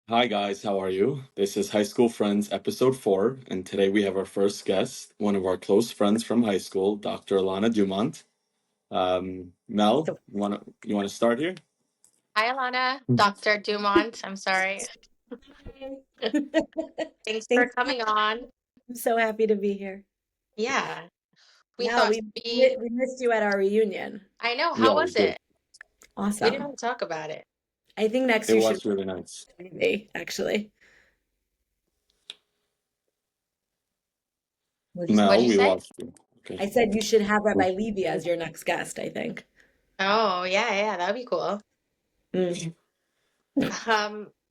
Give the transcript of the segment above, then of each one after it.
Hi guys, how are you? This is High School Friends episode 4, and today we have our first guest, one of our close friends from high school, Dr. Elana Dumont. Mel, So you want to start here? Hi, Alana. Dr. Dumont. I'm sorry. Thanks for thanks. coming on. I'm so happy to be here. Yeah, we Mel, thought we missed you at our reunion. I know. Yeah, How we was did. it? We Awesome. didn't talk about it. I think next It you should was really nice. be actually. What'd Mel, you we say? lost you. Okay. I said you should have Rabbi Levy as your next guest, I think. Oh, yeah, that'd be cool. Mm.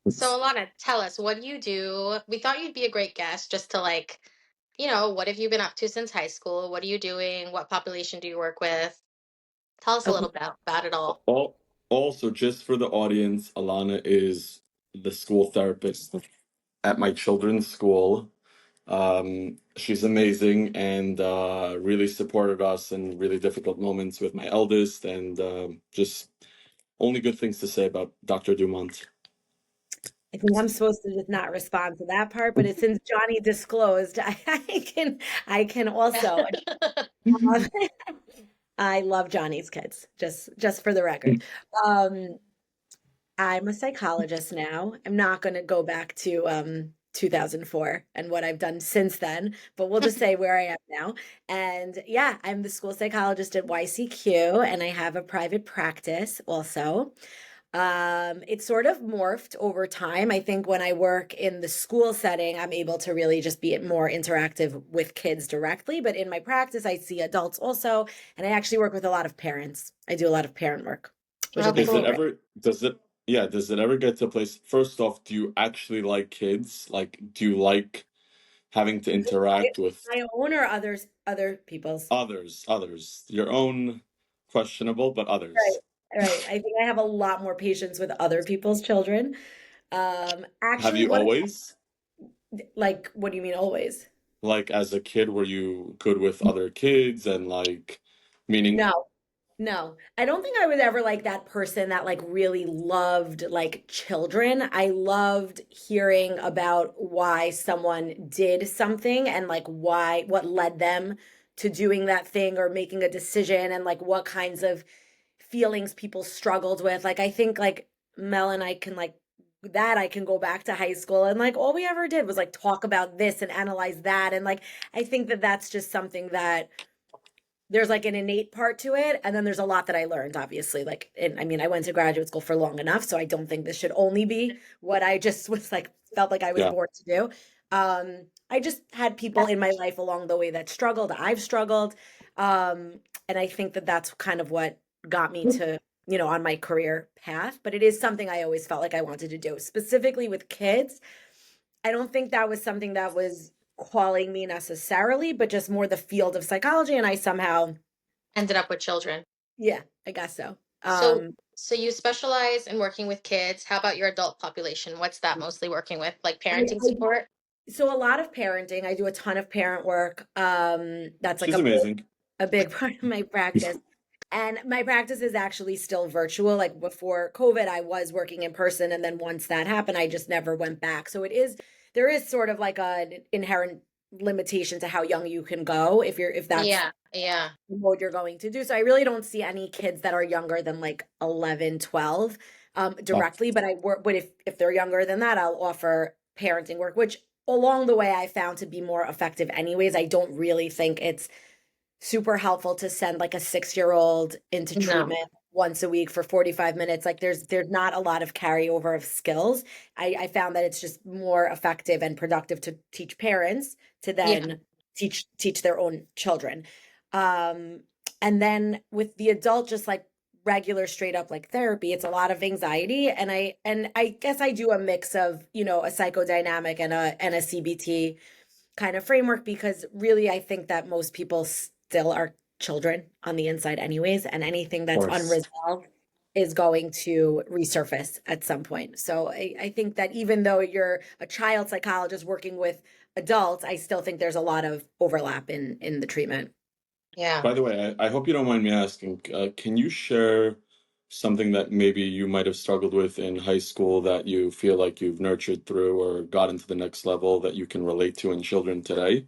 So Alana, tell us, what do you do? We thought you'd be a great guest just to what have you been up to since high school? What are you doing? What population do you work with? Tell us a Okay. little bit about it all. Also, just for the audience, Alana is the school therapist at my children's school. She's amazing and really supported us in really difficult moments with my eldest, and just only good things to say about Dr. Dumont. I think I'm supposed to just not respond to that part, but since Johnny disclosed, I can also. Um, I love Johnny's kids, just for the record. Um, I'm a psychologist now. I'm not going to go back to 2004 and what I've done since then, but we'll just say where I am now. And yeah, I'm the school psychologist at YCQ, and I have a private practice also. It's sort of morphed over time. I think when I work in the school setting, I'm able to really just be more interactive with kids directly. But in my practice, I see adults also, and I actually work with a lot of parents. I do a lot of parent work, which Oh, is my Is it cool. favorite. ever, does it ever get to a place, first off, do you actually like kids? Like, do you like having to My, interact with my own or other people's. others? Your own, questionable, but Right. others. Right. I think I have a lot more patience with other people's children. Have Actually, you always? like, what do you mean always? Like, as a kid, were you good with other kids and like, meaning, No, no. I don't think I was ever like that person that like really loved like children. I loved hearing about why someone did something and like what led them to doing that thing or making a decision and like what kinds of feelings people struggled with. Like I think like Mel and I can like that I can go back to high school and like all we ever did was like talk about this and analyze that and like I think that that's just something that there's like an innate part to it and then there's a lot that I learned obviously like and I mean I went to graduate school for long enough so I don't think this should only be what I just was like felt like I was yeah, born to do. I just had people in my life along the way that struggled. I've struggled. And I think that that's kind of what got me to, on my career path, but it is something I always felt like I wanted to do. Specifically with kids, I don't think that was something that was calling me necessarily, but just more the field of psychology. And I somehow, Ended up with children. yeah, I guess so. So, so you specialize in working with kids. How about your adult population? What's that mostly working with? Like parenting I support? so a lot of parenting. I do a ton of parent work. That's like she's amazing. a big part of my practice. And my practice is actually still virtual. Like before COVID, I was working in person. And then once that happened, I just never went back. So there is sort of like an inherent limitation to how young you can go if that's Yeah. the mode you're going to do. So I really don't see any kids that are younger than like 11, 12 Oh, directly. But but if they're younger than that, I'll offer parenting work, which along the way I found to be more effective anyways. I don't really think it's super helpful to send like a 6-year-old into No. treatment once a week for 45 minutes. Like there's not a lot of carryover of skills. I found that it's just more effective and productive to teach parents to Yeah. then teach their own children. um and then with the adult, just like regular straight up like therapy, it's a lot of anxiety, and I guess I do a mix of a psychodynamic and a CBT kind of framework, because really I think that most people still are children on the inside anyways, and anything of that's course. unresolved is going to resurface at some point. So I think that even though you're a child psychologist working with adults, I still think there's a lot of overlap in the treatment. Yeah. By the way, I hope you don't mind me asking, can you share something that maybe you might have struggled with in high school that you feel like you've nurtured through or gotten to the next level that you can relate to in children today?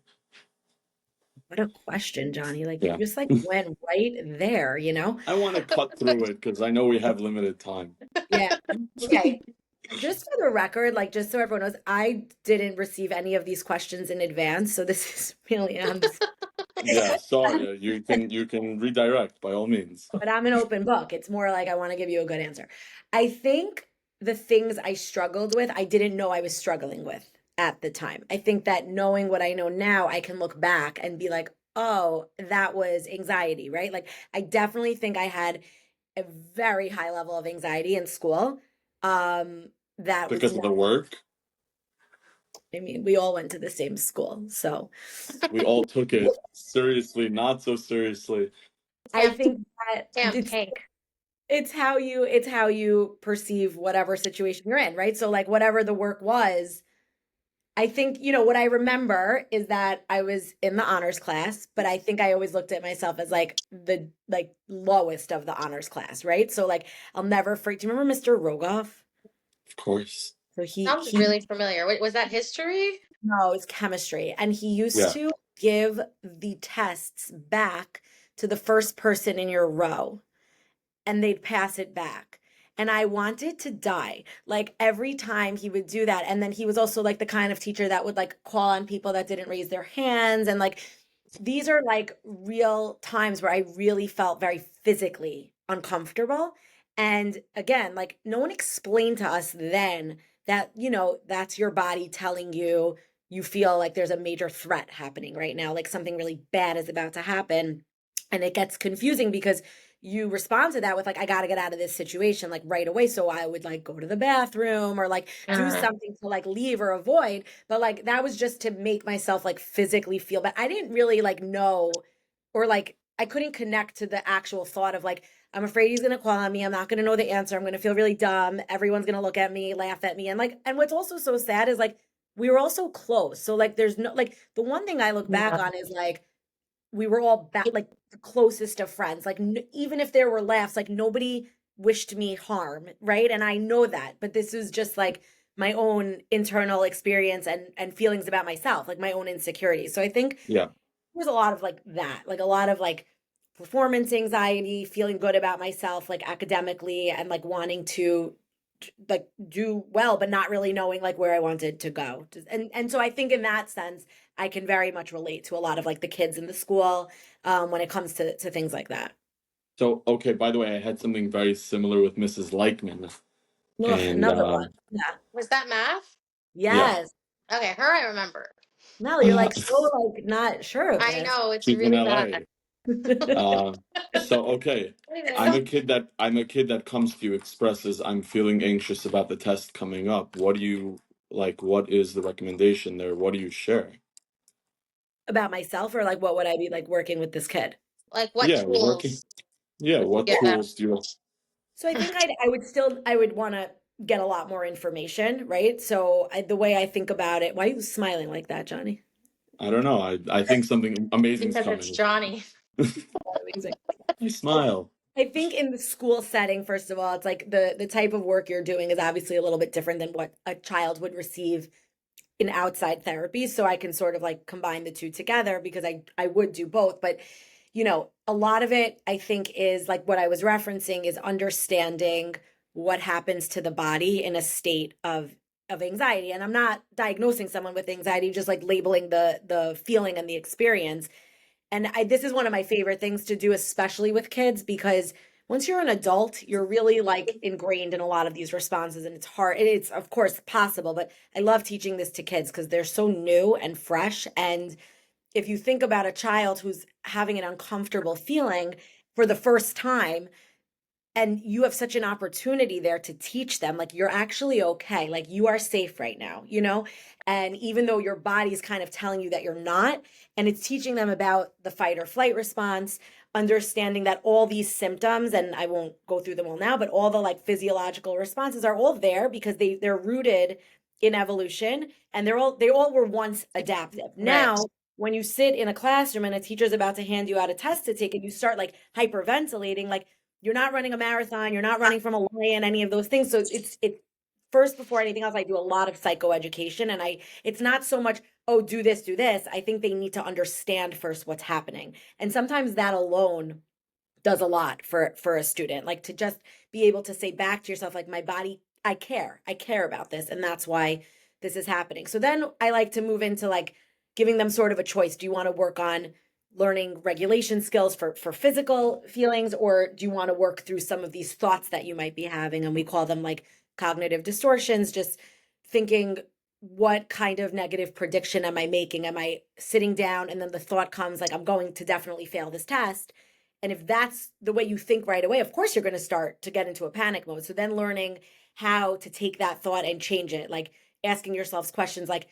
What a question, Johnny. Like you Yeah. just like went right there, you know? I want to cut through it because I know we have limited time. Yeah. Okay. Just for the record, like just so everyone knows, I didn't receive any of these questions in advance, so this is really on the Yeah, sorry. You can redirect by all means. but I'm an open book. It's more like I want to give you a good answer. I think the things I struggled with, I didn't know I was struggling with at the time. I think that knowing what I know now, I can look back and be like, oh, that was anxiety, right? Like I definitely think I had a very high level of anxiety in school. That was Because of not, the work, I mean, we all went to the same school. So we all took it seriously, not so seriously. I Damn, think that damn tank. it's how you perceive whatever situation you're in, right? So like whatever the work was, I think, you know, what I remember is that I was in the honors class, but I think I always looked at myself as like the like lowest of the honors class, right? So like I'll never forget. Do you remember Mr. Rogoff? Of course. So Sounds really familiar. Wait, was that history? no, it's chemistry. And he used Yeah. to give the tests back to the first person in your row, and they'd pass it back. And I wanted to die. Like every time he would do that. And then he was also like the kind of teacher that would like call on people that didn't raise their hands. And like these are like real times where I really felt very physically uncomfortable. And again, like no one explained to us then that, you know, that's your body telling you you feel like there's a major threat happening right now, like something really bad is about to happen. And it gets confusing because you respond to that with like I got to get out of this situation like right away, so I would like go to the bathroom or like do something to like leave or avoid, but like that was just to make myself like physically feel bad. I didn't really like know, or like I couldn't connect to the actual thought of like I'm afraid he's going to call on me, I'm not going to know the answer, I'm going to feel really dumb, everyone's going to look at me, laugh at me. And like, and what's also so sad is like we were all so close, so like there's no like the one thing I look back on is like we were all like the closest of friends. Like even if there were laughs, like nobody wished me harm, right? And I know that, but this is just like my own internal experience and feelings about myself, like my own insecurities. So I think Yeah. there's a lot of like that, like a lot of like performance anxiety, feeling good about myself, like academically, and like wanting to like do well, but not really knowing like where I wanted to go. And so I think in that sense, I can very much relate to a lot of like the kids in the school when it comes to things like that. So, okay, by the way, I had something very similar with Mrs. Leichman. Ugh, And another one. Yeah. Was that math? yeah, Yes. Okay, her I remember. Mel, you're like so like not sure of I this. know, it's she's in really bad. LA. So okay, I'm a kid that comes to you, expresses I'm feeling anxious about the test coming up. What do you like? What is the recommendation there? What do you share? About myself, or like what would I be like working with this kid? Like what Yeah, we're working. tools Yeah, would you what give them? tools do you? So I think I would want to get a lot more information, right? So the way I think about it, why are you smiling like that, Johnny? I don't know. I think something amazing's Because it's coming. Johnny. Amazing. I smile. I think in the school setting, first of all, it's like the type of work you're doing is obviously a little bit different than what a child would receive in outside therapy. So I can sort of like combine the two together because I would do both. But you know, a lot of it I think is like what I was referencing is understanding what happens to the body in a state of anxiety. And I'm not diagnosing someone with anxiety, just like labeling the feeling and the experience. And this is one of my favorite things to do, especially with kids, because once you're an adult, you're really like ingrained in a lot of these responses, and it's hard. It's of course possible, but I love teaching this to kids because they're so new and fresh. And if you think about a child who's having an uncomfortable feeling for the first time, and you have such an opportunity there to teach them like you're actually okay, like you are safe right now, you know. And even though your body's kind of telling you that you're not, and it's teaching them about the fight or flight response, understanding that all these symptoms, and I won't go through them all now, but all the like physiological responses are all there because they're rooted in evolution, and they all were once adaptive. Right. Now when you sit in a classroom and a teacher's about to hand you out a test to take and you start like hyperventilating, like you're not running a marathon, you're not running from a lion, any of those things. So it's first, before anything else, I do a lot of psychoeducation, and it's not so much, oh, do this, do this. I think they need to understand first what's happening. And sometimes that alone does a lot for a student, like to just be able to say back to yourself, like, my body, I care about this, and that's why this is happening. So then I like to move into like giving them sort of a choice. Do you want to work on learning regulation skills for physical feelings, or do you want to work through some of these thoughts that you might be having? And we call them like cognitive distortions, just thinking, what kind of negative prediction am I making? Am I sitting down and then the thought comes like, I'm going to definitely fail this test? And if that's the way you think right away, of course you're going to start to get into a panic mode. So then learning how to take that thought and change it, like asking yourselves questions like,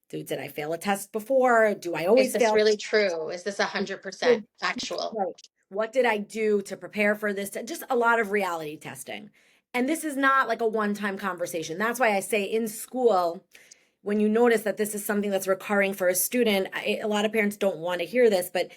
dude, did I fail a test before? Do I Is always this fail? really true? Is this 100% factual? Right. What did I do to prepare for this? Just a lot of reality testing. And this is not like a one-time conversation. That's why I say in school, when you notice that this is something that's recurring for a student, a lot of parents don't want to hear this, but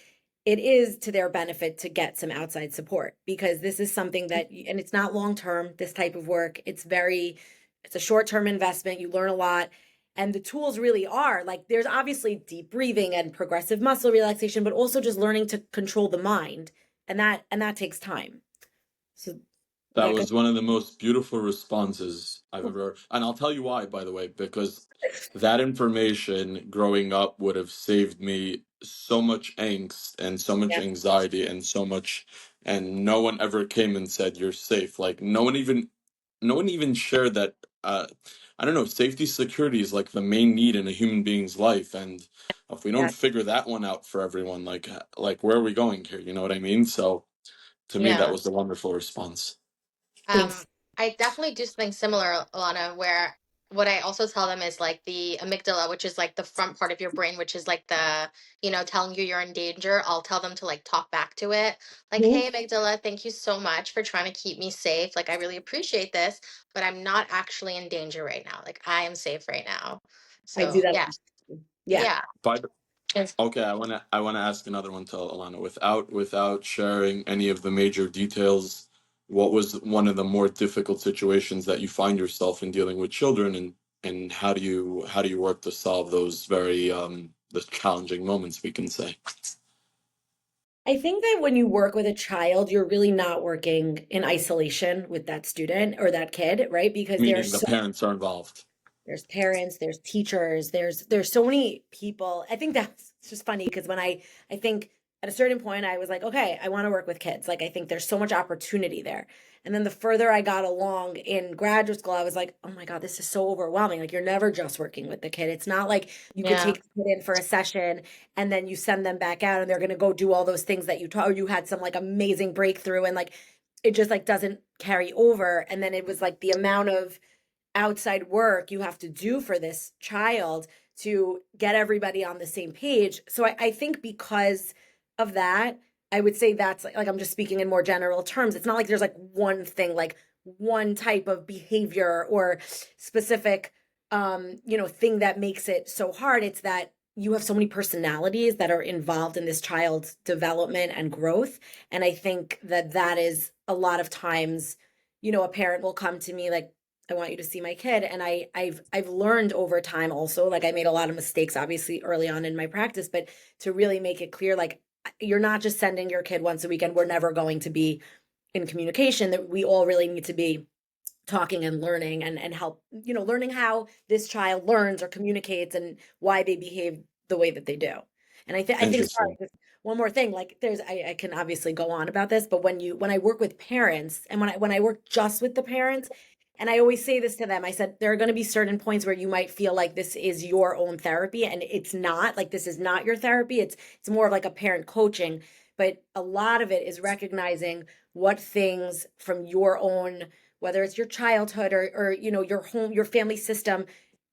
it is to their benefit to get some outside support, because this is something that, and it's not long-term, this type of work. It's a short-term investment. You learn a lot. And the tools really are like, there's obviously deep breathing and progressive muscle relaxation, but also just learning to control the mind. And that takes time. So That that goes. was one of the most beautiful responses I've ever heard. And I'll tell you why, by the way, because that information growing up would have saved me so much angst and so much Yeah, anxiety and so much, and no one ever came and said you're safe. Like no one even shared that I don't know, safety security is like the main need in a human being's life. And if we don't yeah. figure that one out for everyone, like where are we going here? You know what I mean? So to me that Yeah. was a wonderful response. Um, Thanks. I definitely do something similar, Alana, where what I also tell them is like the amygdala, which is like the front part of your brain, which is like telling you you're in danger. I'll tell them to like talk back to it. Like, Mhm. hey, amygdala, thank you so much for trying to keep me safe. Like, I really appreciate this, but I'm not actually in danger right now. Like, I am safe right now. I do So, that. yeah, Yeah. yeah. By It's- Okay, I wanna ask another one to Alana. Without sharing any of the major details, what was one of the more difficult situations that you find yourself in dealing with children, and how do you work to solve those very the challenging moments, we can say? I think that when you work with a child, you're really not working in isolation with that student or that kid, right? Because Meaning the parents are involved. there's parents, there's teachers, there's so many people. I think that's just funny because when I think at a certain point I was like, okay, I want to work with kids. Like I think there's so much opportunity there. And then the further I got along in graduate school, I was like, oh my God, this is so overwhelming. Like you're never just working with the kid. It's not like you could yeah. take the kid in for a session and then you send them back out and they're gonna go do all those things that you taught, or you had some like amazing breakthrough and like it just like doesn't carry over. And then it was like the amount of outside work you have to do for this child to get everybody on the same page. So I think because of that, I would say that's like I'm just speaking in more general terms. It's not like there's like one thing, like one type of behavior or specific thing that makes it so hard. It's that you have so many personalities that are involved in this child's development and growth. And I think that that is a lot of times, a parent will come to me like, I want you to see my kid. And I've learned over time also, like I made a lot of mistakes obviously early on in my practice, but to really make it clear, like you're not just sending your kid once a week and we're never going to be in communication, that we all really need to be talking and learning and help, learning how this child learns or communicates and why they behave the way that they do. And I think sorry, Interesting. just one more thing, like I can obviously go on about this, but when I work with parents and when I work just with the parents, and I always say this to them, I said, there are going to be certain points where you might feel like this is your own therapy and it's not, like this is not your therapy. It's more of like a parent coaching, but a lot of it is recognizing what things from your own, whether it's your childhood or your home, your family system,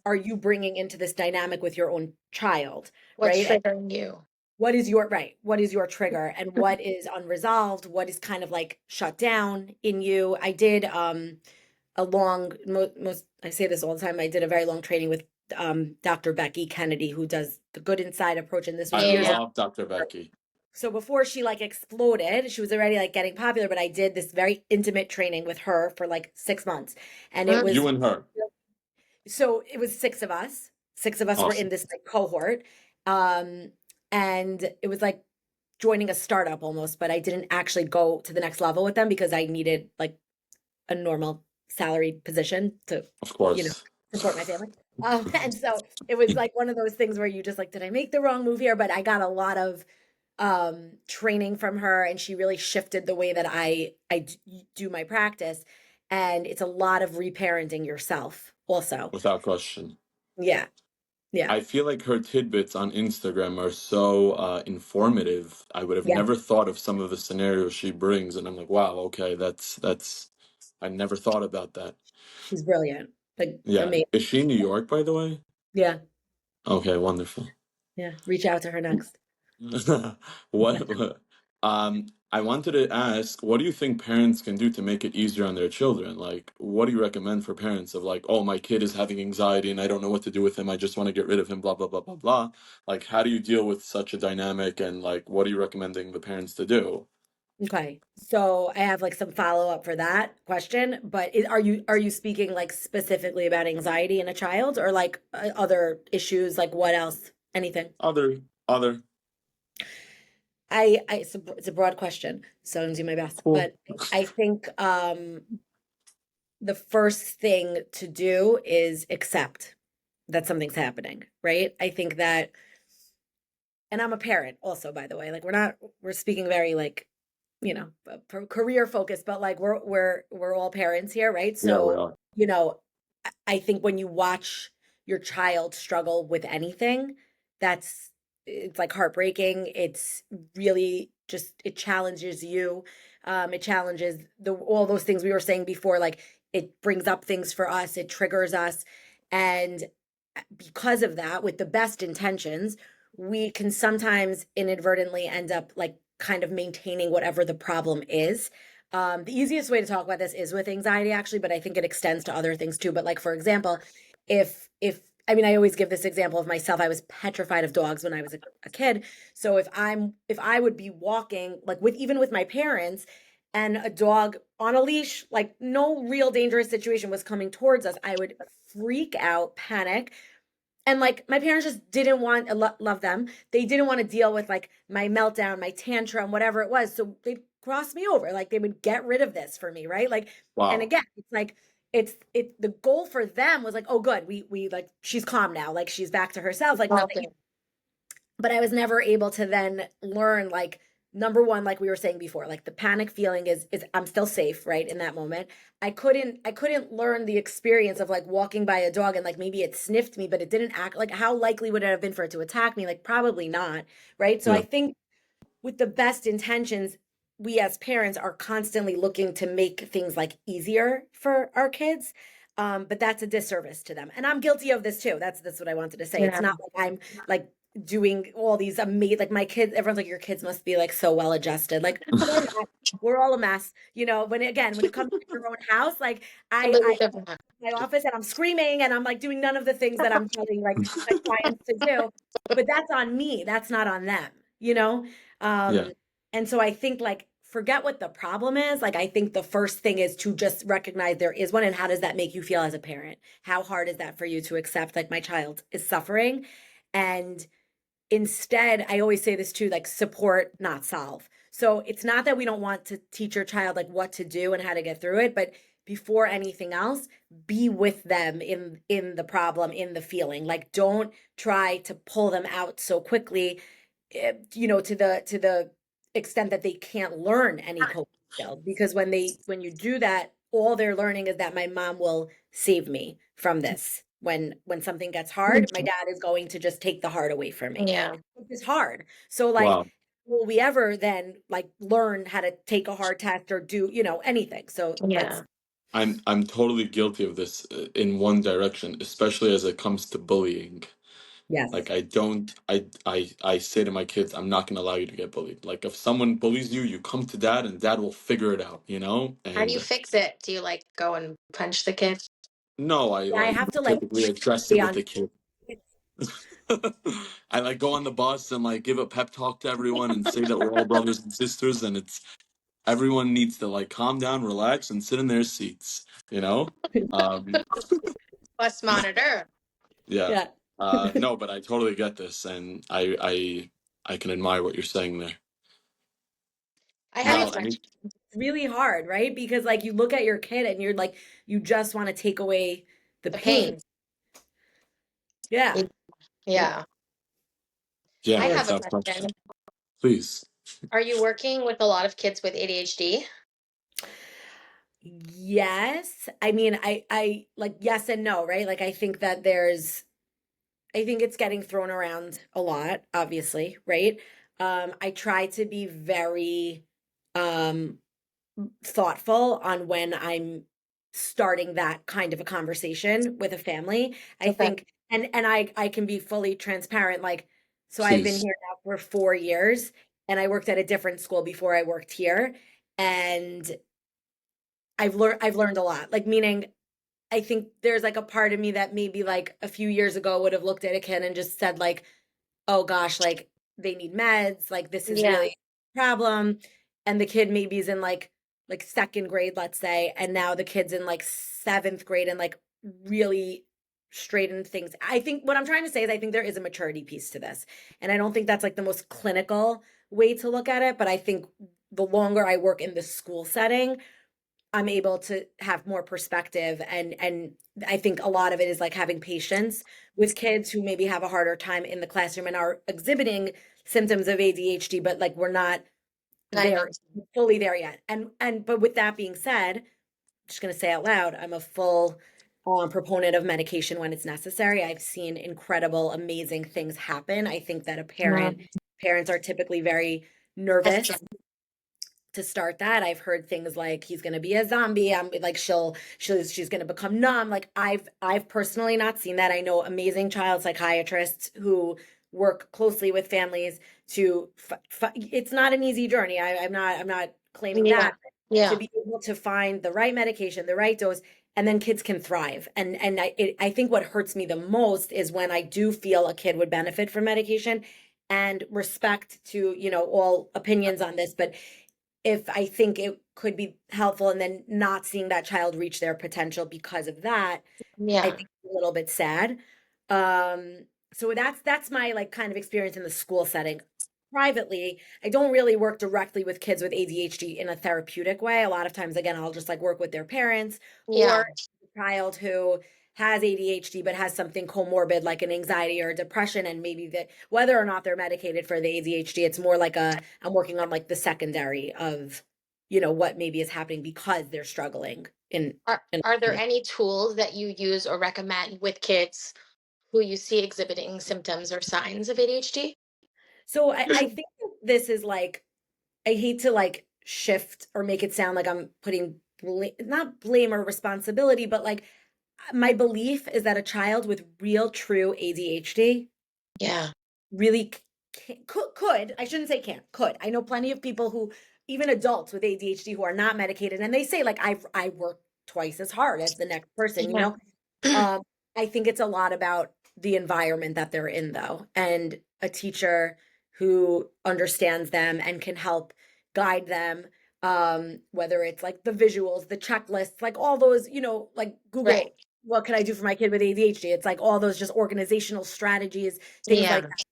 are you bringing into this dynamic with your own child, What's right? And triggering you? what is your trigger and what is unresolved, what is kind of like shut down in you. I did a long most I say this all the time, I did a very long training with Dr. Becky Kennedy, who does the good inside approach, and this I was Yeah, years ago. yeah. love Dr. Becky. So before she like exploded, she was already like getting popular, but I did this very intimate training with her for like 6 months. And it Mm. You was, and her. so it was six of us. Six of us were in Awesome. this like cohort. Um, and it was like joining a startup almost, but I didn't actually go to the next level with them because I needed like a normal salaried position to, Of you know, course. support my family. And so it was like one of those things where you just like, did I make the wrong move here? But I got a lot of training from her, and she really shifted the way that do my practice. And it's a lot of reparenting yourself also. Without question. Yeah. Yeah. I feel like her tidbits on Instagram are so informative. I would have Yeah. never thought of some of the scenarios she brings, and I'm like, wow, okay, that's I never thought about that. She's brilliant. Like Yeah. amazing. Is she in New York, by the way? Yeah. Okay, wonderful. Yeah. Reach out to her next. What I wanted to ask, what do you think parents can do to make it easier on their children? Like, what do you recommend for parents of like, oh, my kid is having anxiety and I don't know what to do with him. I just want to get rid of him, blah, blah, blah, blah, blah. Like, how do you deal with such a dynamic and like, what are you recommending the parents to do? Okay. So I have like some follow-up for that question, but are you speaking like specifically about anxiety in a child, or like other issues, like what else? Anything? Other, It's a broad question, so I'm gonna do my best. cool. But I think the first thing to do is accept that something's happening, right? I think that, and I'm a parent also, by the way. Like we're speaking very like, career focused, but like we're all parents here, right? Yeah, we So, are. I think when you watch your child struggle with anything, it's like heartbreaking. It's really just, it challenges you. It challenges all those things we were saying before, like it brings up things for us, it triggers us. And because of that, with the best intentions, we can sometimes inadvertently end up like kind of maintaining whatever the problem is. The easiest way to talk about this is with anxiety, actually, but I think it extends to other things too. But like, for example, if I mean, I always give this example of myself. I was petrified of dogs when I was a kid. So if I would be walking like even with my parents, and a dog on a leash, like no real dangerous situation was coming towards us, I would freak out, panic, and like my parents just didn't want, love them, they didn't want to deal with like my meltdown, my tantrum, whatever it was, so they'd cross me over, like they would get rid of this for me, right? Like, and Wow. again, it's like the goal for them was like, oh good, we like, she's calm now, like she's back to herself, like nothing. Okay. But I was never able to then learn, like, number one, like we were saying before, like the panic feeling is I'm still safe, right, in that moment. I couldn't learn the experience of like walking by a dog and like maybe it sniffed me, but it didn't act, like how likely would it have been for it to attack me? Like probably not, right? So I Yeah. think with the best intentions, we as parents are constantly looking to make things like easier for our kids. But that's a disservice to them. And I'm guilty of this too. That's what I wanted to say. It's Yeah. not like I'm like doing all these amazing, like my kids, everyone's like, your kids must be like so well adjusted. Like they're not. We're all a mess. When it comes to your own house, like I Completely different. my office and I'm screaming and I'm like doing none of the things that I'm telling like my clients to do. But that's on me. That's not on them, you know? Yeah. Um, and so I think like forget what the problem is. Like I think the first thing is to just recognize there is one, and how does that make you feel as a parent? How hard is that for you to accept like my child is suffering? And instead, I always say this too, like support, not solve. So it's not that we don't want to teach your child like what to do and how to get through it, but before anything else, be with them in the problem, in the feeling. Like don't try to pull them out so quickly, to the extent that they can't learn any coping skills. Because when you do that, all they're learning is that my mom will save me from this. When something gets hard, my dad is going to just take the heart away from me. Yeah. It's hard. So like, Wow. will we ever then like learn how to take a hard test or do, anything? So Yeah. that's, I'm totally guilty of this in one direction, especially as it comes to bullying. yes. Like I don't I say to my kids, I'm not gonna allow you to get bullied. Like if someone bullies you, you come to dad and dad will figure it out, you know? How do you And fix it? Do you like go and punch the kid? no, I Yeah, I like have to like typically address it be with on. the kid. I like go on the bus and like give a pep talk to everyone and say that we're all brothers and sisters, and it's everyone needs to like calm down, relax, and sit in their seats, you know? Um, Bus monitor. yeah. Yeah. No, but I totally get this, and I can admire what you're saying there. I And have a Now, it's question. really hard, right? Because like you look at your kid and you're like, you just want to take away the The pain. pain. Yeah. Yeah. I yeah, have a without question. question. Please. Are you working with a lot of kids with ADHD? Yes. I mean, I like yes and no, right? Like I think that I think it's getting thrown around a lot, obviously, right? I try to be very um thoughtful on when I'm starting that kind of a conversation with a family. I Okay. think and I can be fully transparent like so I've been Please. here now for 4 years and I worked at a different school before I worked here and I've learned a lot. Like meaning I think there's like a part of me that maybe like a few years ago would have looked at a kid and just said like oh gosh, like they need meds, like this is Yeah. really a problem. And the kid maybe is in like second grade, let's say, and now the kid's in like seventh grade and like really straighten things. I think what I'm trying to say is I think there is a maturity piece to this. And I don't think that's like the most clinical way to look at it, but I think the longer I work in the school setting, I'm able to have more perspective and I think a lot of it is like having patience with kids who maybe have a harder time in the classroom and are exhibiting symptoms of ADHD, but like we're not Not even. there fully there yet. And but with that being said, I'm just gonna say out loud, I'm a full proponent of medication when it's necessary. I've seen incredible, amazing things happen. I think that parents are typically very nervous Hesitant. to start that. I've heard things like he's going to be a zombie. I'm like she's going to become numb. Like I've personally not seen that. I know amazing child psychiatrists who work closely with families to it's not an easy journey. I'm not claiming Yeah. that to Yeah. be able to find the right medication, the right dose, and then kids can thrive. And I think what hurts me the most is when I do feel a kid would benefit from medication and respect to, all opinions on this, but if I think it could be helpful and then not seeing that child reach their potential because of that, I Yeah. think it's a little bit sad. Um, so that's my like kind of experience in the school setting. Privately, I don't really work directly with kids with ADHD in a therapeutic way. A lot of times, again, I'll just like work with their parents or Yeah. a child who has ADHD but has something comorbid like an anxiety or depression, and maybe that whether or not they're medicated for the ADHD, it's more like I'm working on like the secondary of what maybe is happening because they're struggling in Are there any tools that you use or recommend with kids who you see exhibiting symptoms or signs of ADHD? So I think that this is like I hate to like shift or make it sound like I'm putting not blame or responsibility, but like my belief is that a child with real true ADHD Yeah. really could I shouldn't say can't could I know plenty of people who even adults with ADHD who are not medicated and they say like I work twice as hard as the next person Yeah. um, I think it's a lot about the environment that they're in, though, and a teacher who understands them and can help guide them. Whether it's like the visuals, the checklists, like all those, like Right. Google, what can I do for my kid with ADHD? It's like all those just organizational strategies, things like Yeah. that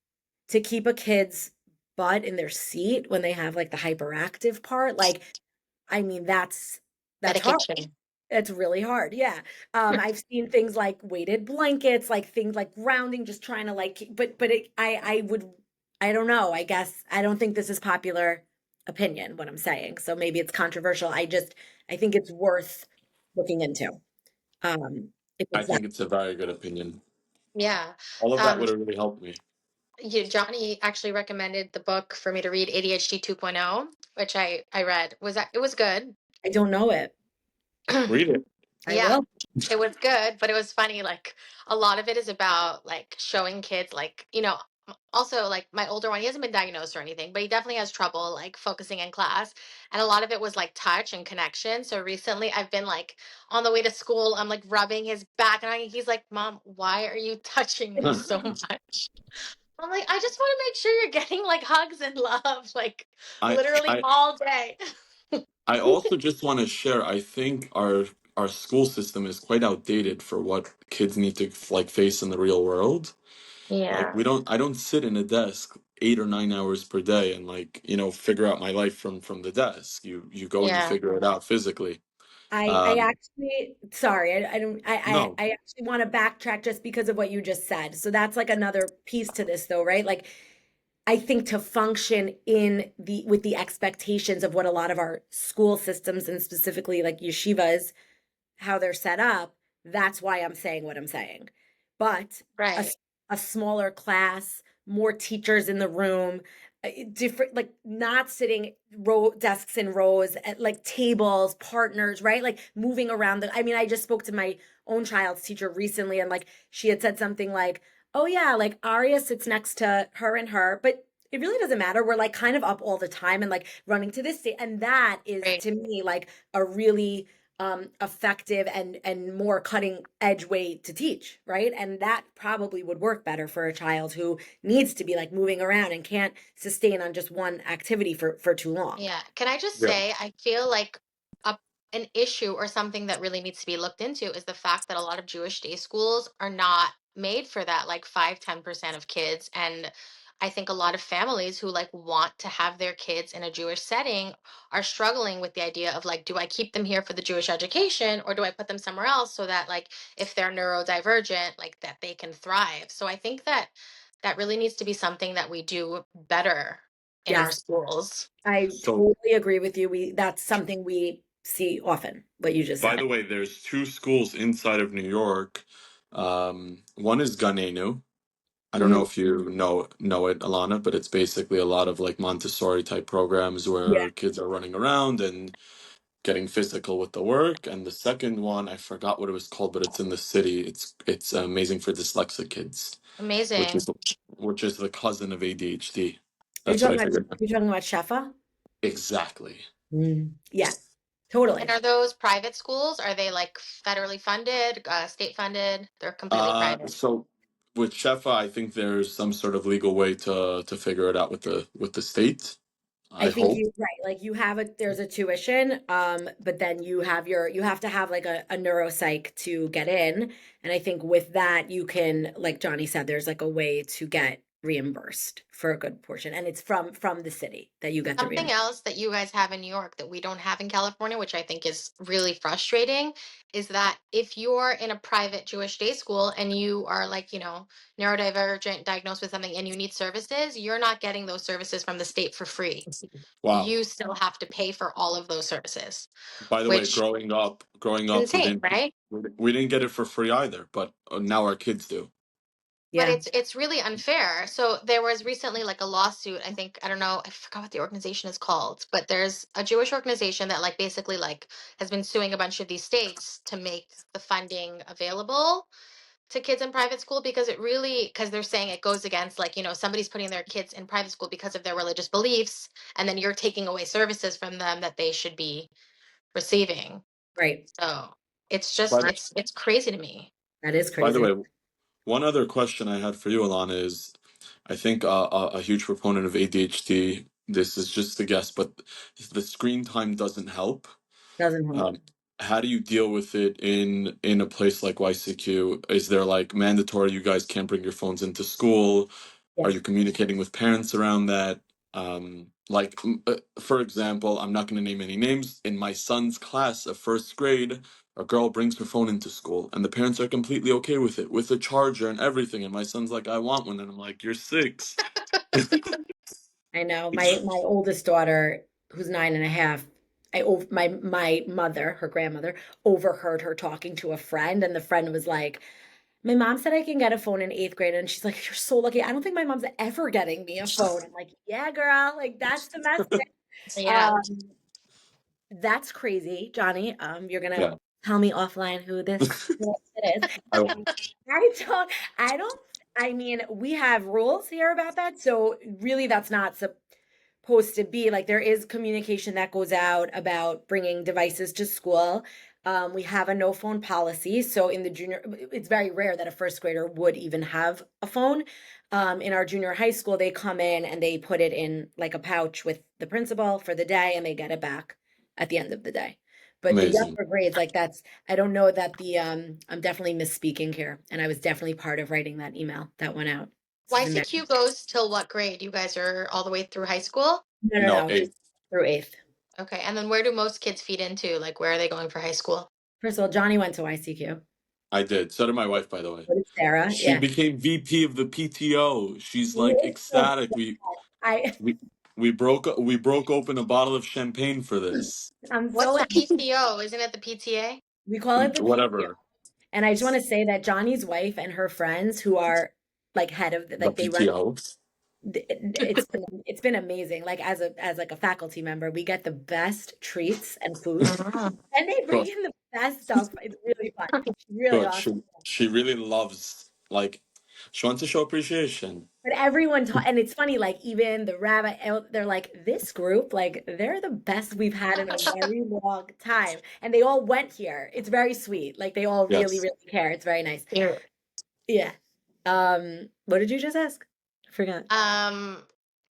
to keep a kid's butt in their seat when they have like the hyperactive part. Like, I mean, that's hard. Medication. It's really hard, yeah. I've seen things like weighted blankets, like things like grounding, just trying to like but I don't know, I guess I don't think this is popular opinion, what I'm saying, so maybe it's controversial. I think it's worth looking into, if I it's that think it's a very good opinion. Yeah. All of that Um, would have really helped me. Johnny actually recommended the book for me to read ADHD 2.0, which I read. It was good. I don't know it. Read it. I Yeah, will. it was good, but it was funny. Like a lot of it is about like showing kids, like, also like my older one, he hasn't been diagnosed or anything, but he definitely has trouble like focusing in class. And a lot of it was like touch and connection. So recently I've been like on the way to school, I'm like rubbing his back and he's like, Mom, why are you touching me so much? I'm like, I just want to make sure you're getting like hugs and love, like I literally I all day. I also just want to share, I think our school system is quite outdated for what kids need to like face in the real world. Like Yeah. I don't sit in a desk 8 or 9 hours per day and like, figure out my life from the desk. You go and you Yeah. figure it out physically. I Um, actually, sorry, I don't, no. I actually want to backtrack just because of what you just said. So that's like another piece to this though, right? Like I think to function in the with the expectations of what a lot of our school systems and specifically like yeshivas, how they're set up, that's why I'm saying what I'm saying. But a, Right. a smaller class, more teachers in the room, different, like not sitting desks in rows at like tables, partners, right? Like moving around. I mean, I just spoke to my own child's teacher recently and like she had said something like, oh yeah, like Aria sits next to her and her, but it really doesn't matter. We're like kind of up all the time and like running to this. And that is Right. to me like a really effective and more cutting edge way to teach, right? And that probably would work better for a child who needs to be like moving around and can't sustain on just one activity for too long. Yeah. Can I just Yeah. say, I feel like a, an issue or something that really needs to be looked into is the fact that a lot of Jewish day schools are not made for that, like 5-10% of kids. And I think a lot of families who like want to have their kids in a Jewish setting are struggling with the idea of like, do I keep them here for the Jewish education or do I put them somewhere else so that like if they're neurodivergent, like that they can thrive? So I think that that really needs to be something that we do better in our Yes, schools. I So totally agree with you. That's something we see often, what you just by said. the way, there's two schools inside of New York. One is Ganenu. I don't know Mhm. if you know it, Alana, but it's basically a lot of like Montessori type programs Yeah, where kids are running around and getting physical with the work. And the second one, I forgot what it was called, but it's in the city. It's amazing for dyslexic kids, which Amazing. is which is the cousin of ADHD. are you That's what talking I about figured. Shefa? Exactly. Yeah, And totally. are those private schools? Are they like federally funded, state funded? They're completely private. So with Shefa, I think there's some sort of legal way to figure it out with the state. I I think hope. you right. Like you have there's a tuition, but then you have to have like a neuropsych to get in. And I think with that you can, like Johnny said, there's like a way to get reimbursed for a good portion. And it's from the city that you get the Something reimbursement. else that you guys have in New York that we don't have in California, which I think is really frustrating, is that if you're in a private Jewish day school and you are like, neurodivergent, diagnosed with something, and you need services, you're not getting those services from the state for free. Wow. You still have to pay for all of those services, By the way, which growing is up, insane, right? we didn't get it for free either, but now our kids do. But Yeah. it's really unfair. So there was recently like a lawsuit, I think, I don't know, I forgot what the organization is called, but there's a Jewish organization that like basically like has been suing a bunch of these states to make the funding available to kids in private school because they're saying it goes against like, somebody's putting their kids in private school because of their religious beliefs and then you're taking away services from them that they should be receiving. Right. So it's By just the, it's crazy to me. That is by the crazy. way, one other question I had for you, Alana, is I think a huge proponent of ADHD. This is just a guess, but the screen time doesn't help. Doesn't help. Um, how do you deal with it in a place like YCQ? Is there like mandatory you guys can't bring your phones into school? Are Yes. you communicating with parents around that? For example, I'm not going to name any names. In my son's class of first grade, a girl brings her phone into school, and the parents are completely okay with it, with a charger and everything. And my son's like, "I want one," and I'm like, "You're 6." I know my oldest daughter, who's 9 and a half, my mother, her grandmother, overheard her talking to a friend, and the friend was like, "My mom said I can get a phone in 8th grade," and she's like, "You're so lucky. I don't think my mom's ever getting me a phone." I'm like, "Yeah, girl, like that's domestic." Yeah. Um, that's crazy, Johnny. You're gonna Yeah, tell me offline who this it is. I I don't, I don't, I mean, we have rules here about that. So really that's not supposed to be like there is communication that goes out about bringing devices to school. We have a no phone policy. So in the junior, it's very rare that a first grader would even have a phone. In our junior high school, they come in and they put it in like a pouch with the principal for the day and they get it back at the end of the day. But the Amazing. younger grades, like that's, I don't know that I'm definitely misspeaking here. And I was definitely part of writing that email that went out. This is YCQ goes till what grade? You guys are all the way through high school? No, no, eight. just through eighth. Okay, and then where do most kids feed into? Like, where are they going for high school? First of all, Johnny went to YCQ. I did. So did my wife, by the way. So did Sarah. She Yeah. became VP of the PTO. She's He like is so ecstatic. I We we broke open a bottle of champagne for this. I'm What's so the happy. PTO? Isn't it the PTA? We call it the PTO. Whatever. And I just want to say that Johnny's wife and her friends who are like head of The like they run PTO. it's been amazing. Like as like a faculty member, we get the best treats and food. Mhm. And they bring Good. in the best stuff. It's really fun. Really Good. awesome. She really loves, like, she wants to show appreciation. But everyone taught, and it's funny, like even the rabbi, they're like, this group, like they're the best we've had in a very long time. And they all went here. It's very sweet. Like they all really, Yes. really care. It's very nice. Here. Yeah. What did you just ask? I forgot.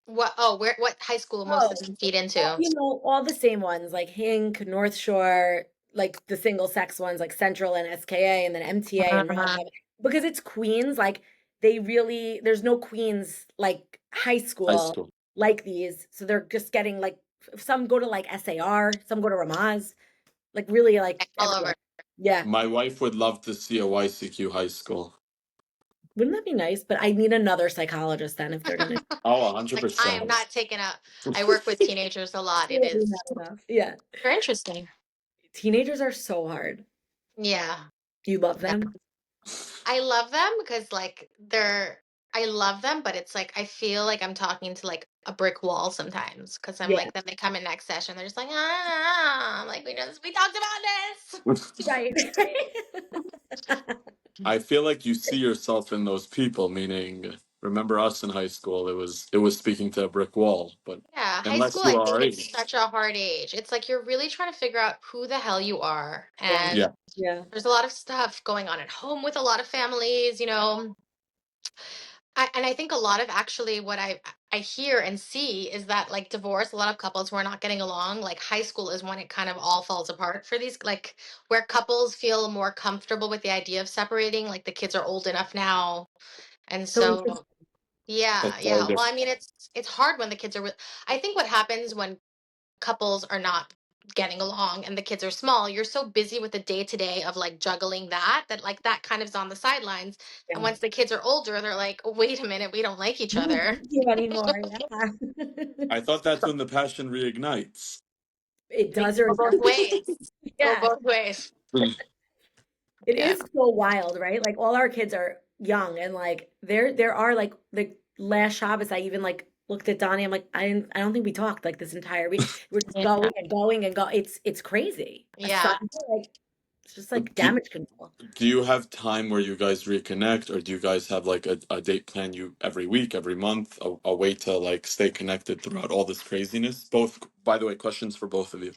What? Oh, what high school most of Oh, them feed well, into? you know, all the same ones, like Hink, North Shore, like the single sex ones, like Central and SKA, and then MTA and Uh, Rockland. Because it's Queens, like they really, there's no Queens like high High school school. like these. So they're just getting like some go to like SAR, some go to Ramaz, like really like all over. everywhere. Yeah. My wife would love to see a YCQ high school. Wouldn't that be nice? But I need another psychologist then if they're gonna Oh, Like, I am 100%. not taking up. I work with teenagers a lot. It clearly is not enough. Yeah. very interesting. Teenagers are so hard. Yeah. You love them? I love them because like I love them, but it's like I feel like I'm talking to like a brick wall sometimes because I'm Yeah. like then they come in next session they're just like I'm like we talked about Right. I feel like you see yourself in those people, meaning, remember us in high school, it was speaking to a brick wall, but yeah, high unless school you I are think eight. it's such a hard age. It's like you're really trying to figure out who the hell you are Yeah. and Yeah. Yeah. there's a lot of stuff going on at home with a lot of families, you know. And I think a lot of actually what I hear and see is that like divorce, a lot of couples who are not getting along, like high school is when it kind of all falls apart for these, like where couples feel more comfortable with the idea of separating, like the kids are old enough now. And So interesting. so, yeah, That's yeah. very Well, I different. mean, it's hard when the kids are with, I think what happens when couples are not getting along and the kids are small, you're so busy with the day to day of like juggling that like that kind of is on the sidelines. And Yeah. once the kids are older, they're like, oh, wait a minute, we don't like each I don't other. like you anymore. Yeah. I thought that's when the passion reignites. It It does can or go it both doesn't. ways. Go Yeah. both ways. It Yeah. is so wild, right? Like all our kids are young and like there are like the last Shabbos I even like looked at Donnie. I'm like, I don't think we talked like this entire week. We're just Yeah. going and going and go. It's crazy. A Yeah. Sunday, like it's just like Do, damage control. do you have time where you guys reconnect, or do you guys have like a date plan you every week, every month, a way to like stay connected throughout all this craziness? Both, by the way, questions for both of you.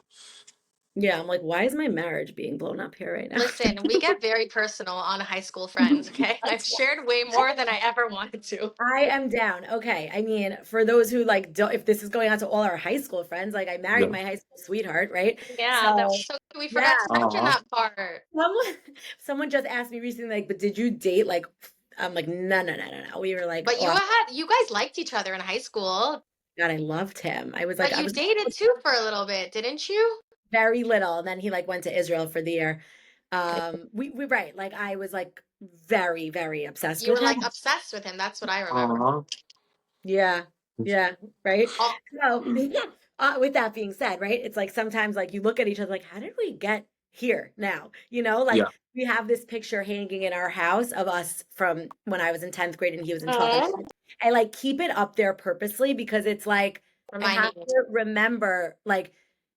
Yeah, I'm like, why is my marriage being blown up here right now? Listen, we get very personal on high school friends, okay? I've shared way more than I ever wanted to. I am down. Okay. I mean, for those who like don't, if this is going out to all our high school friends, like I married Yeah. my high school sweetheart, right? Yeah, that was So so we yeah, forgot to mention Uh-huh. that part. someone someone just asked me recently, like, but did you date like I'm like, no, no, no, no, no. We were like, But oh you guys liked each other in high school. God, I loved him. I was like, But I you was dated too for a little bit, didn't you? very little. And then he like went to Israel for the year. We right, like I was like very, very obsessed You with were him. like obsessed with him. That's what I remember. Uh-huh. Yeah. Yeah. Right. Oh, So, with that being said, right, it's like sometimes like you look at each other like, how did we get here now? You know, like Yeah. we have this picture hanging in our house of us from when I was in 10th grade and he was in 12th. aw. I like keep it up there purposely because it's like I Reminding have you. to remember, like,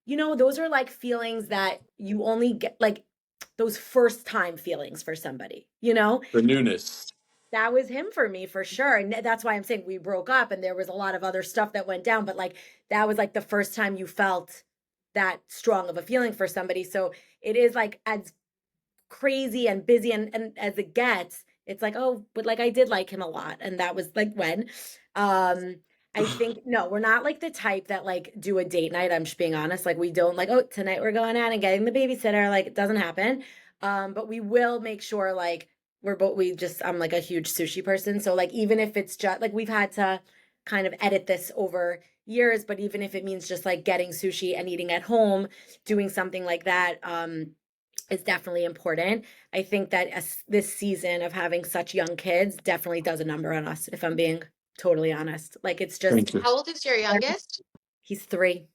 you know, those are like feelings that you only get like those first time feelings for somebody, you know? The newness. that was him for me for sure. And that's why I'm saying we broke up and there was a lot of other stuff that went down, but like that was like the first time you felt that strong of a feeling for somebody. So it is like as crazy and busy and as it gets, it's like, oh, but like I did like him a lot. And that was like when. I think no, we're not like the type that like do a date night. I'm just being honest. Like we don't like, oh, tonight we're going out and getting the babysitter. Like it doesn't happen. But we will make sure like I'm like a huge sushi person. So like even if it's just like we've had to kind of edit this over years, but even if it means just like getting sushi and eating at home, doing something like that, is definitely important. I think that this season of having such young kids definitely does a number on us, if I'm being totally honest. Like it's just Thank you. How old is your youngest? he's 3,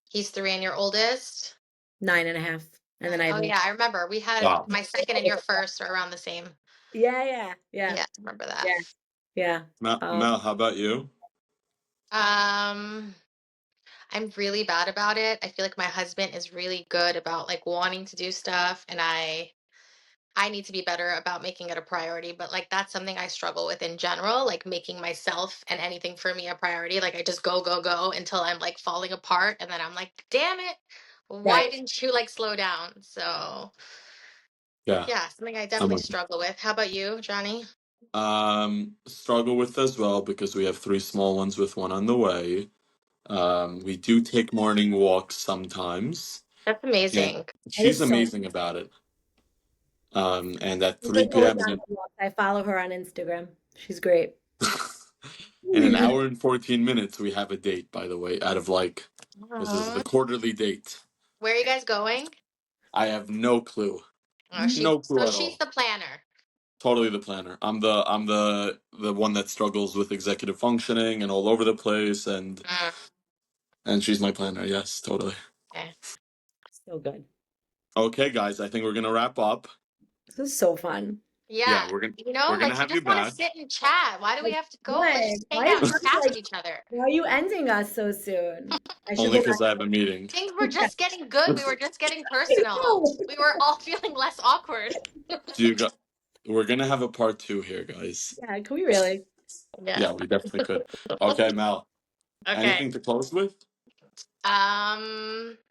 He's 3, and your oldest? 9.5, and then I have Oh yeah, I remember. We had Wow. my second and your first are around the same. yeah. Yeah, I remember that. Yeah. Mel, how about you? Um, I'm really bad about it. I feel like my husband is really good about like wanting to do stuff, and I need to be better about making it a priority, but like that's something I struggle with in general, like making myself and anything for me a priority. Like I just go until I'm like falling apart, and then I'm like, damn it, why Right. didn't you like slow down? So Yeah. yeah, something I I'm definitely struggle with. How about you, Johnny? struggle with as well because we have 3 small ones with one on the way. We do take morning walks sometimes. That's Yeah, amazing. That she's is so amazing about it. And at she's 3 like always p.m. on the walk. I follow her on Instagram. She's great. in an hour and 14 minutes, we have a date, by the way, out of like, this is the Aw. quarterly date. Where are you guys going? I have no clue. Oh, No clue at she's all. the planner. Totally the planner. I'm the one that struggles with executive functioning and all over the place, Mm, and she's my planner. Yes, totally. okay. So good. Okay, guys, I think we're gonna wrap up. This is so fun. Yeah, Yeah, we're gonna like you have you just want to back. sit and chat. Why do we Like, have to go? Let's what? just Why hang is out and Johnny chat with like each other. why are you ending us so soon? I should Only go because I have a meeting. Things were just getting good. We were just getting personal. We were all feeling less awkward. Do you got? We're gonna have a part 2 here, guys. Yeah, can we really? Yeah. Yeah, we definitely could. Okay, Mel. Okay. Anything to close with?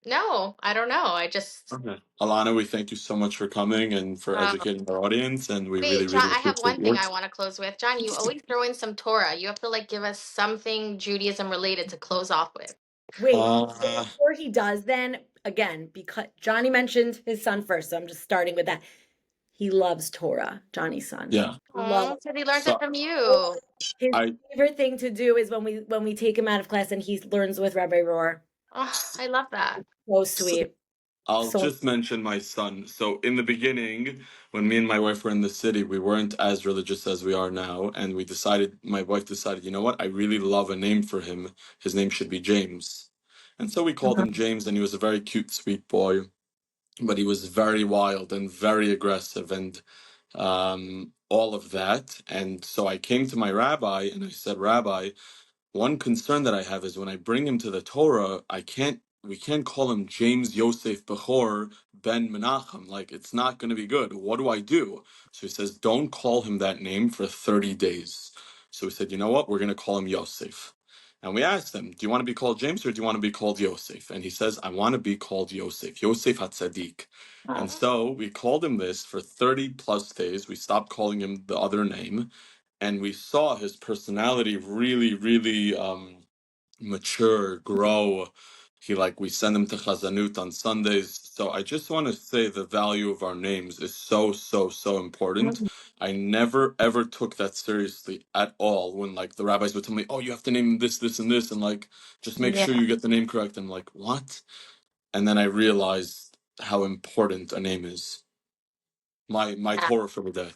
No, I don't know. I just Okay. Alana, we thank you so much for coming and for um educating our audience, and we really, wait, John, really I have appreciate one thing I yours. want to close with. John, you always throw in some Torah. You have to like give us something Judaism related to close off with. Wait, Uh, before he does, then again, because Johnny mentioned his son first, so I'm just starting with that. He loves Torah, Johnny's son. yeah. Oh, Love because he learns it So from you. his I favorite thing to do is when we take him out of class and he learns with Rabbi Rohr. Oh, I love that. So so sweet. I'll So just mention my son. So in the beginning, when me and my wife were in the city, we weren't as religious as we are now, and my wife decided, you know what? I really love a name for him. His name should be James. And so we called him James, and he was a very cute, sweet boy, but he was very wild and very aggressive and all of that. And so I came to my rabbi and I said, Rabbi, one concern that I have is when I bring him to the Torah, we can't call him James Yosef Bechor ben Menachem. Like, it's not going to be good. What do I do? So he says, don't call him that name for 30 days. So we said, you know what? We're going to call him Yosef. And we asked him, do you want to be called James or do you want to be called Yosef? And he says, I want to be called Yosef, Yosef HaTzadik. And so we called him this for 30 plus days. We stopped calling him the other name, and we saw his personality really, really mature, grow. We send him to Chazanut on Sundays. So I just want to say the value of our names is so, so, so important. I never ever took that seriously at all when like the rabbis would tell me, oh, you have to name this, this, and this, and like just make yeah. sure you get the name correct. I'm like, what? And then I realized how important a name is. My Yeah. Torah for the day.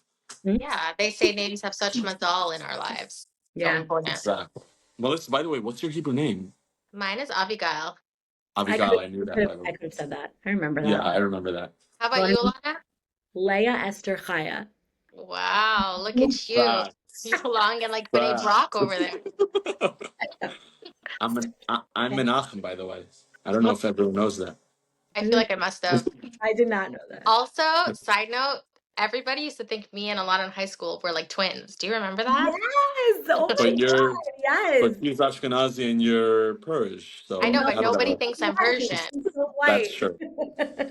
Yeah, they say names have such mazal in our lives. So Yeah. important. Exactly. Melissa, by the way, what's your Hebrew name? Mine is Abigail. I could Abigail, I knew that, by the I way. could have said that. I remember Yeah, that. I remember that. How about Well, you, Alana? Leah Esther Chaya. Wow, look at you. You Facts. belong in like B'nai Brak Facts. over there. I'm Menachem, by the way. I don't know if everyone knows that. I feel like I must have. I did not know that. Also, side note, everybody used to think me and Alana in high school were like twins. Do you remember that? Yes. Oh my But you're, God. Yes. but he's Ashkenazi and you're Purge, I so know, No, but how does that nobody work? thinks I'm white. Persian. She's so That's white. true.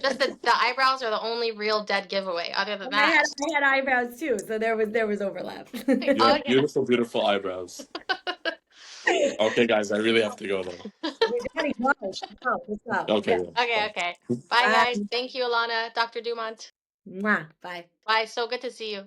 Just the eyebrows are the only real dead giveaway. Other than And that, I had eyebrows too, so there was overlap. You oh have beautiful, beautiful eyebrows. yeah. Okay, guys, I really have to go though. We're Johnny, go. Let's go. Okay, Yeah. yeah. Okay, okay. Bye, Bye. guys. Thank you, Alana. Dr. Dumont. Mwah. Bye. Bye. So good to see you.